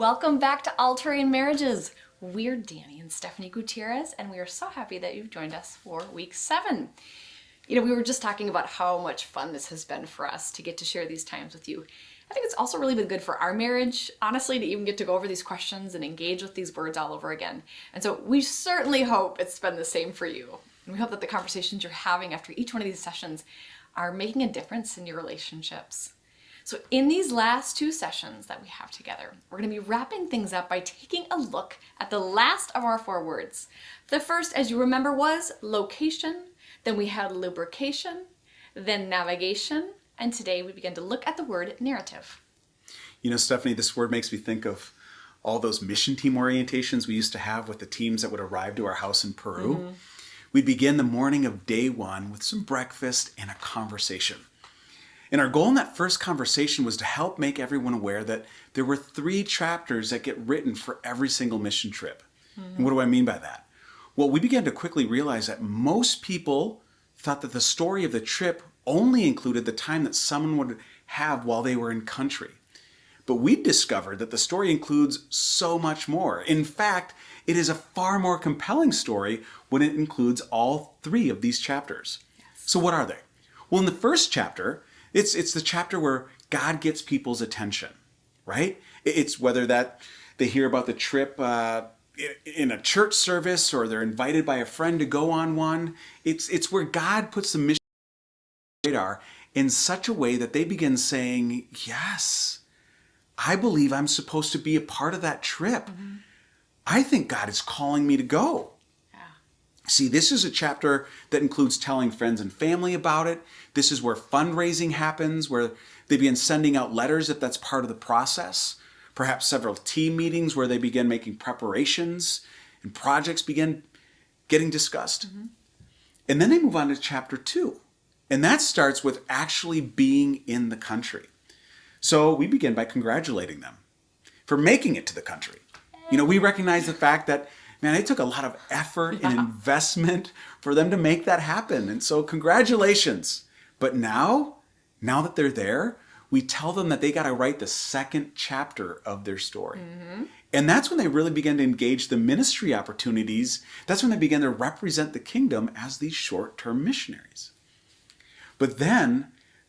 welcome back to All-Terrain Marriages. We're Danny and Stephanie Gutierrez, and we are so happy that you've joined us for week 7. We were just talking about how much fun this has been for us to get to share these times with you. I think it's also really been good for our marriage, honestly, to even get to go over these questions and engage with these words all over again. And so we certainly hope it's been the same for you. And we hope that the conversations you're having after each one of these sessions are making a difference in your relationships. So in these last 2 sessions that we have together, we're going to be wrapping things up by taking a look at the last of our 4 words. The first, as you remember, was location, then we had lubrication, then navigation, and today we begin to look at the word narrative. You know, Stephanie, this word makes me think of all those mission team orientations we used to have with the teams that would arrive to our house in Peru. Mm-hmm. We'd begin the morning of day 1 with some breakfast and a conversation. And our goal in that first conversation was to help make everyone aware that there were 3 chapters that get written for every single mission trip. Mm-hmm. And what do I mean by that? Well, we began to quickly realize that most people thought that the story of the trip only included the time that someone would have while they were in country. But we discovered that the story includes so much more. In fact, it is a far more compelling story when it includes all 3 of these chapters. Yes. So what are they? Well, in the first chapter, it's the chapter where God gets people's attention, right? It's whether that they hear about the trip in a church service or they're invited by a friend to go on one. It's where God puts the mission on the radar in such a way that they begin saying, yes, I believe I'm supposed to be a part of that trip. Mm-hmm. I think God is calling me to go. See, this is a chapter that includes telling friends and family about it. This is where fundraising happens, where they begin sending out letters if that's part of the process. Perhaps several team meetings where they begin making preparations and projects begin getting discussed. Mm-hmm. And then they move on to chapter 2. And that starts with actually being in the country. So we begin by congratulating them for making it to the country. You know, we recognize the fact that man, it took a lot of effort and investment for them to make that happen. And so congratulations. But now that they're there, we tell them that they got to write the 2nd chapter of their story. Mm-hmm. And that's when they really begin to engage the ministry opportunities. That's when they begin to represent the kingdom as these short-term missionaries. But then,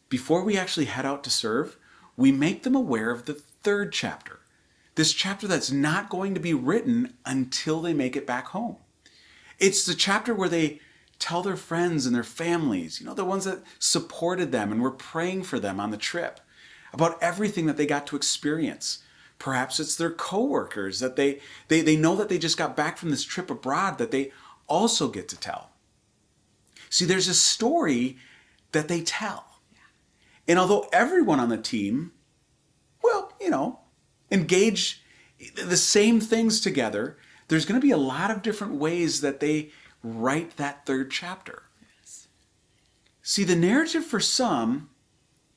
before we actually head out to serve, we make them aware of the 3rd chapter. This chapter that's not going to be written until they make it back home. It's the chapter where they tell their friends and their families, the ones that supported them and were praying for them on the trip, about everything that they got to experience. Perhaps it's their coworkers that they know that they just got back from this trip abroad that they also get to tell. See, there's a story that they tell. And although everyone on the team, engage the same things together, there's going to be a lot of different ways that they write that 3rd chapter. Yes. See, the narrative for some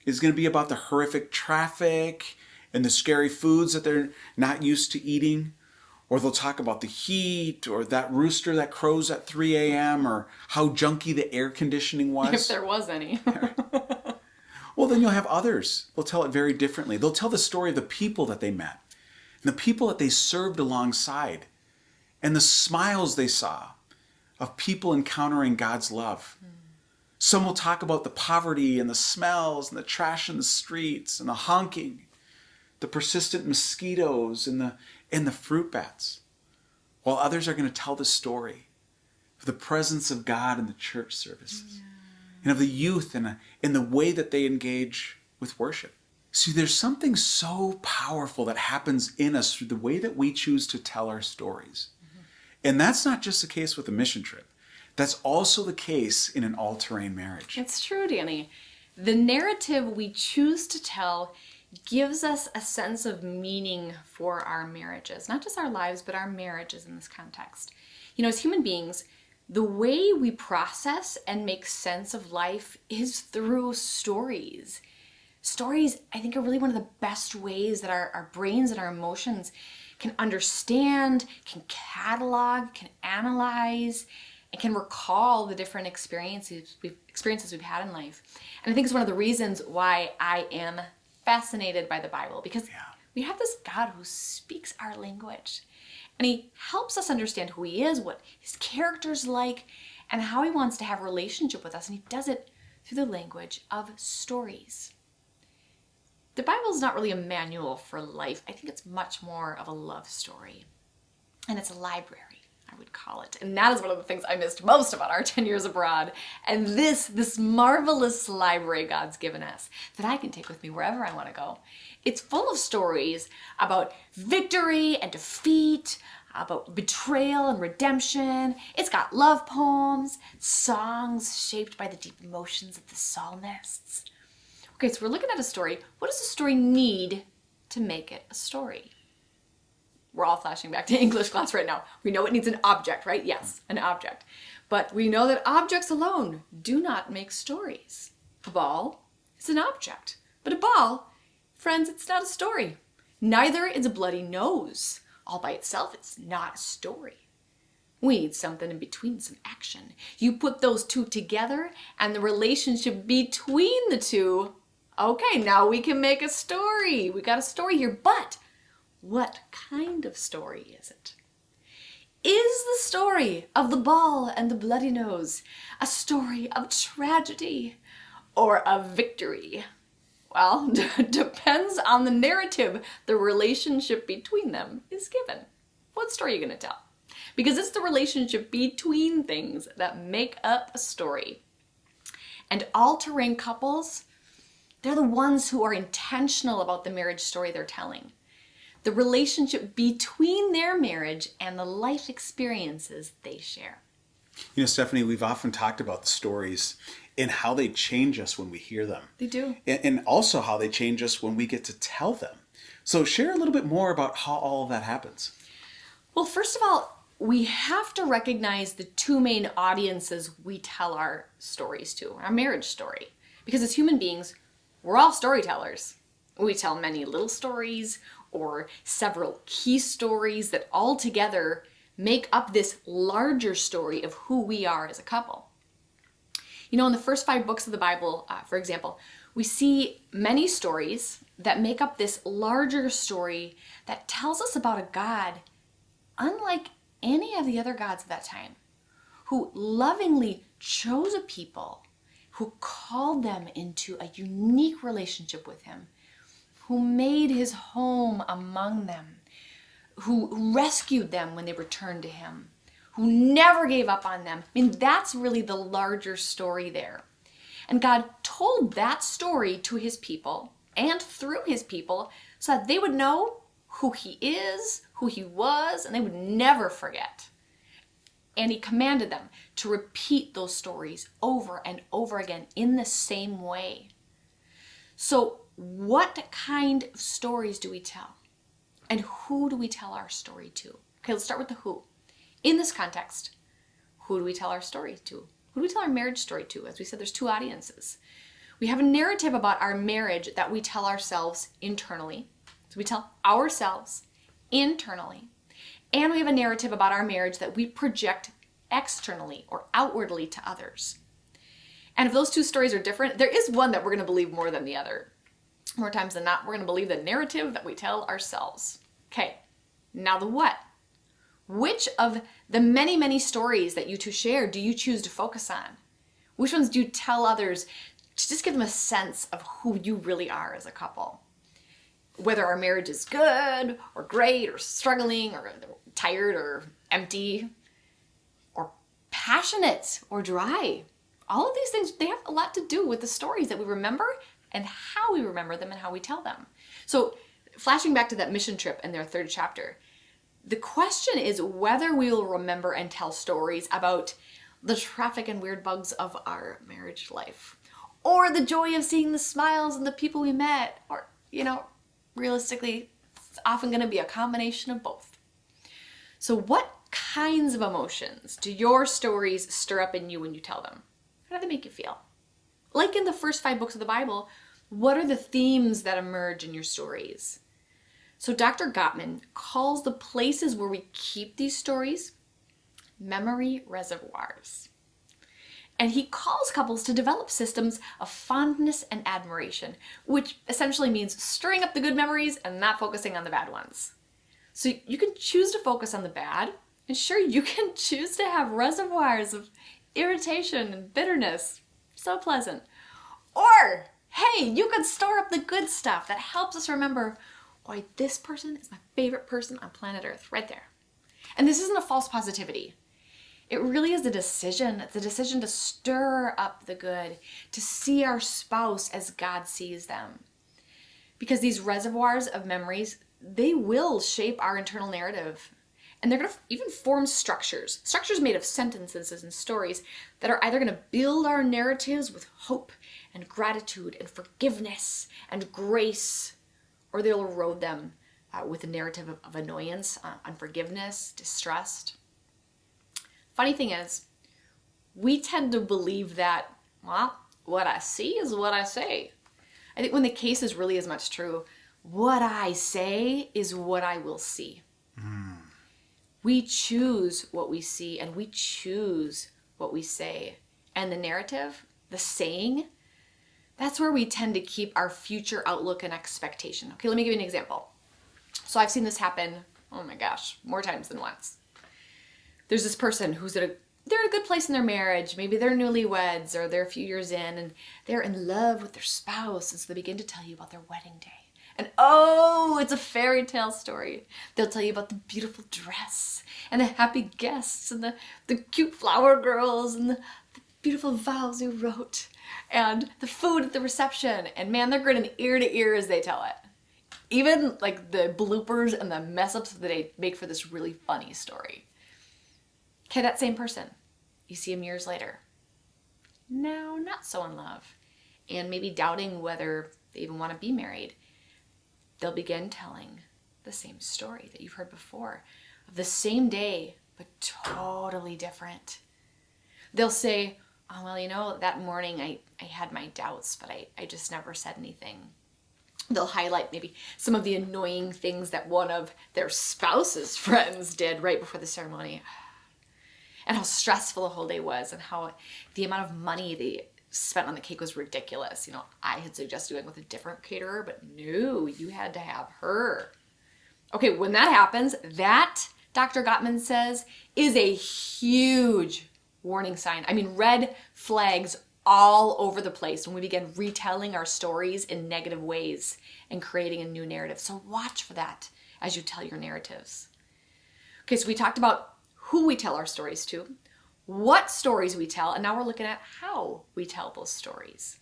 is going to be about the horrific traffic and the scary foods that they're not used to eating. Or they'll talk about the heat or that rooster that crows at 3 a.m. or how junky the air conditioning was. If there was any. Well, then you'll have others. They'll tell it very differently. They'll tell the story of the people that they met and the people that they served alongside and the smiles they saw of people encountering God's love. Mm. Some will talk about the poverty and the smells and the trash in the streets and the honking, the persistent mosquitoes and the fruit bats, while others are going to tell the story of the presence of God in the church services. Yeah. And of the youth and the way that they engage with worship. See, there's something so powerful that happens in us through the way that we choose to tell our stories. Mm-hmm. And that's not just the case with a mission trip. That's also the case in an all-terrain marriage. It's true, Danny. The narrative we choose to tell gives us a sense of meaning for our marriages. Not just our lives, but our marriages in this context. As human beings, the way we process and make sense of life is through stories. Stories, I think, are really one of the best ways that our brains and our emotions can understand, can catalog, can analyze, and can recall the different experiences we've had in life. And I think it's one of the reasons why I am fascinated by the Bible, because We have this God who speaks our language. And he helps us understand who he is, what his character's like, and how he wants to have a relationship with us. And he does it through the language of stories. The Bible is not really a manual for life. I think it's much more of a love story. And it's a library, I would call it. And that is one of the things I missed most about our 10 years abroad. And this marvelous library God's given us that I can take with me wherever I want to go. It's full of stories about victory and defeat, about betrayal and redemption. It's got love poems, songs shaped by the deep emotions of the psalmists. Okay, so we're looking at a story. What does a story need to make it a story? We're all flashing back to English class right now. We know it needs an object, right? Yes, an object. But we know that objects alone do not make stories. A ball is an object. But a ball, friends, it's not a story. Neither is a bloody nose. All by itself, it's not a story. We need something in between, some action. You put those two together and the relationship between the two, okay, now we can make a story. We got a story here, but what kind of story is it? Is the story of the ball and the bloody nose a story of tragedy or of victory? Well, depends on the narrative the relationship between them is given. What story are you going to tell? Because it's the relationship between things that make up a story. And all-terrain couples, they're the ones who are intentional about the marriage story they're telling. The relationship between their marriage and the life experiences they share. You know, Stephanie, we've often talked about the stories and how they change us when we hear them. They do. And also how they change us when we get to tell them. So share a little bit more about how all of that happens. Well, first of all, we have to recognize the two main audiences we tell our stories to, our marriage story. Because as human beings, we're all storytellers. We tell many little stories or several key stories that all together make up this larger story of who we are as a couple. You know, in the first 5 books of the Bible, for example, we see many stories that make up this larger story that tells us about a God unlike any of the other gods of that time, who lovingly chose a people, who called them into a unique relationship with him, who made his home among them, who rescued them when they returned to him, who never gave up on them. I mean, that's really the larger story there. And God told that story to his people and through his people so that they would know who he is, who he was, and they would never forget. And he commanded them to repeat those stories over and over again in the same way. So what kind of stories do we tell? And who do we tell our story to? Okay, let's start with the who. In this context, who do we tell our story to? Who do we tell our marriage story to? As we said, there's 2 audiences. We have a narrative about our marriage that we tell ourselves internally. So we tell ourselves internally. And we have a narrative about our marriage that we project externally or outwardly to others. And if those 2 stories are different, there is one that we're going to believe more than the other. More times than not, we're going to believe the narrative that we tell ourselves. Okay, now the what? Which of the many, many stories that you 2 share do you choose to focus on? Which ones do you tell others to just give them a sense of who you really are as a couple? Whether our marriage is good or great or struggling or tired or empty or passionate or dry. All of these things, they have a lot to do with the stories that we remember and how we remember them and how we tell them. So flashing back to that mission trip in their 3rd chapter, the question is whether we will remember and tell stories about the traffic and weird bugs of our marriage life, or the joy of seeing the smiles and the people we met, or, realistically, it's often going to be a combination of both. So what kinds of emotions do your stories stir up in you when you tell them? How do they make you feel? Like in the first 5 books of the Bible, what are the themes that emerge in your stories? So Dr. Gottman calls the places where we keep these stories memory reservoirs. And he calls couples to develop systems of fondness and admiration, which essentially means stirring up the good memories and not focusing on the bad ones. So you can choose to focus on the bad, and sure, you can choose to have reservoirs of irritation and bitterness. So pleasant. Or, hey, you can store up the good stuff that helps us remember why this person is my favorite person on planet Earth, right there. And this isn't a false positivity. It really is a decision. It's a decision to stir up the good, to see our spouse as God sees them. Because these reservoirs of memories, they will shape our internal narrative. And they're going to even form structures made of sentences and stories that are either going to build our narratives with hope and gratitude and forgiveness and grace, or they'll erode them with a narrative of annoyance, unforgiveness, distrust. Funny thing is, we tend to believe that, well, what I see is what I say. I think when the case is really as much true, what I say is what I will see. We choose what we see and we choose what we say. And the narrative, the saying, that's where we tend to keep our future outlook and expectation. Okay, let me give you an example. So I've seen this happen, oh my gosh, more times than once. There's this person who's they're at a good place in their marriage. Maybe they're newlyweds or they're a few years in and they're in love with their spouse. And so they begin to tell you about their wedding day. And oh, it's a fairy tale story. They'll tell you about the beautiful dress and the happy guests and the cute flower girls and the beautiful vows you wrote and the food at the reception. And man, they're grinning ear to ear as they tell it. Even like the bloopers and the mess ups that they make for this really funny story. Okay, that same person, you see him years later. Now, not so in love, and maybe doubting whether they even want to be married. They'll begin telling the same story that you've heard before, of the same day, but totally different. They'll say, oh, well, that morning I had my doubts, but I just never said anything. They'll highlight maybe some of the annoying things that one of their spouse's friends did right before the ceremony. And how stressful the whole day was, and how the amount of money they spent on the cake was ridiculous. I had suggested going with a different caterer, but no, you had to have her. Okay, when that happens, that, Dr. Gottman says, is a huge warning sign. I mean, red flags all over the place when we begin retelling our stories in negative ways and creating a new narrative. So watch for that as you tell your narratives. Okay, so we talked about who we tell our stories to, what stories we tell, and now we're looking at how we tell those stories.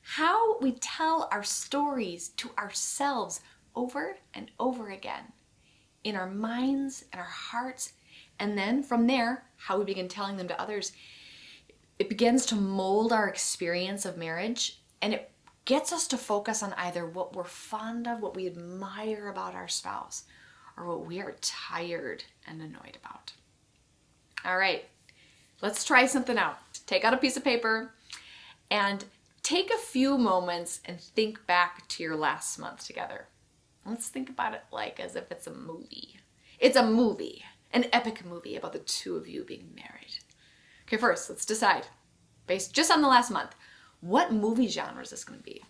How we tell our stories to ourselves over and over again in our minds and our hearts, and then from there, how we begin telling them to others. It begins to mold our experience of marriage, and it gets us to focus on either what we're fond of, what we admire about our spouse, or what we are tired and annoyed about. All right, let's try something out. Take out a piece of paper and take a few moments and think back to your last month together. Let's think about it like as if it's a movie. It's a movie, an epic movie about the two of you being married. Okay, first, let's decide, based just on the last month, what movie genre is this going to be?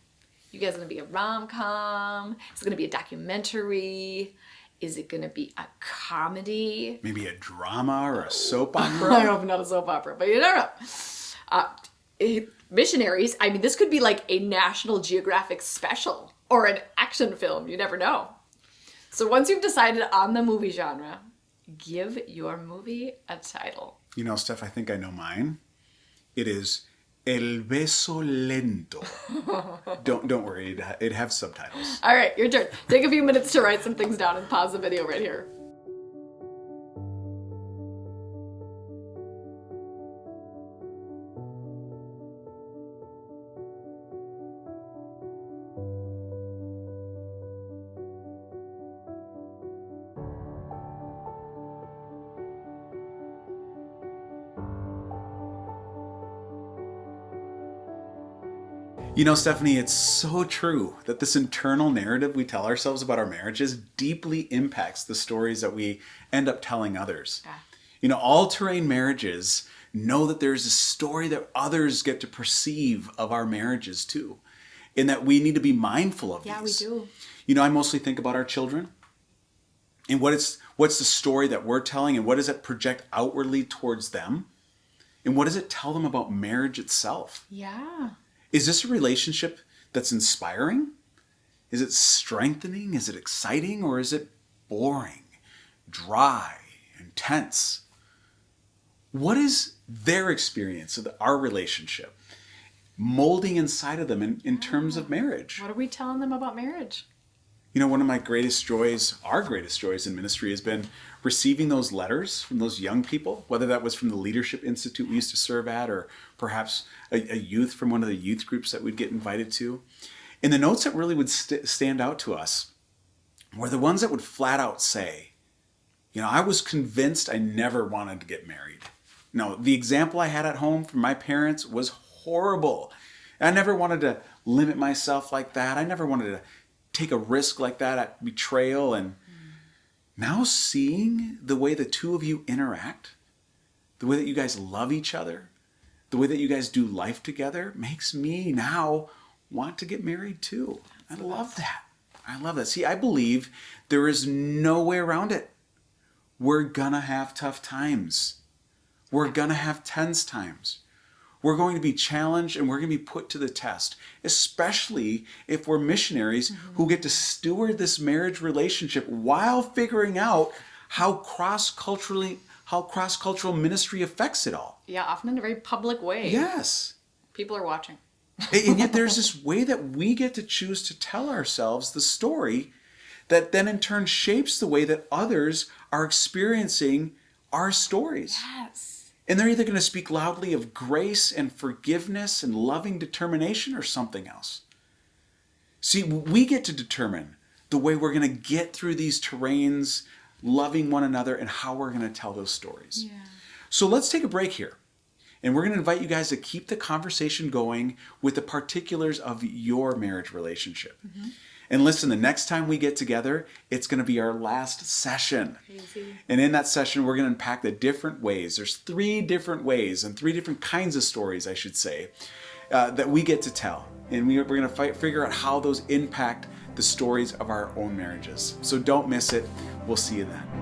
You guys going to be a rom-com? Is it going to be a documentary? Is it going to be a comedy? Maybe a drama or a soap opera? I hope not a soap opera, but you don't know. Missionaries, I mean, this could be like a National Geographic special or an action film. You never know. So once you've decided on the movie genre, give your movie a title. Steph, I think I know mine. It is El Beso Lento. Don't worry, it has subtitles. All right, your turn. Take a few minutes to write some things down and pause the video right here. Stephanie, it's so true that this internal narrative we tell ourselves about our marriages deeply impacts the stories that we end up telling others. All-terrain marriages know that there's a story that others get to perceive of our marriages too, and that we need to be mindful of Yeah, these. we do. You know, I mostly think about our children and what's the story that we're telling, and what does it project outwardly towards them, and what does it tell them about marriage itself? Yeah. Is this a relationship that's inspiring? Is it strengthening? Is it exciting? Or is it boring, dry, intense? What is their experience of our relationship molding inside of them in terms of marriage? What are we telling them about marriage? You know, one of my greatest joys, our greatest joys in ministry, has been receiving those letters from those young people, whether that was from the Leadership Institute we used to serve at, or perhaps a youth from one of the youth groups that we'd get invited to. And the notes that really would stand out to us were the ones that would flat out say, you know, I was convinced I never wanted to get married. No, the example I had at home from my parents was horrible. I never wanted to limit myself like that. I never wanted to take a risk like that at betrayal. And now seeing the way the two of you interact, the way that you guys love each other, the way that you guys do life together, makes me now want to get married too. I love that. I love that. See, I believe there is no way around it. We're gonna have tough times. We're gonna have tense times. We're going to be challenged, and we're going to be put to the test, especially if we're missionaries who get to steward this marriage relationship while figuring out how cross-cultural ministry affects it all. Yeah, often in a very public way. Yes. People are watching. And yet there's this way that we get to choose to tell ourselves the story that then in turn shapes the way that others are experiencing our stories. Yes. And they're either going to speak loudly of grace and forgiveness and loving determination, or something else. See, we get to determine the way we're going to get through these terrains, loving one another, and how we're going to tell those stories. Yeah. So let's take a break here. And we're going to invite you guys to keep the conversation going with the particulars of your marriage relationship. Mm-hmm. And listen, the next time we get together, it's going to be our last session. Crazy. And in that session, we're going to unpack the different ways. There's 3 different ways, and 3 different kinds of stories, I should say, that we get to tell. And we're going to figure out how those impact the stories of our own marriages. So don't miss it. We'll see you then.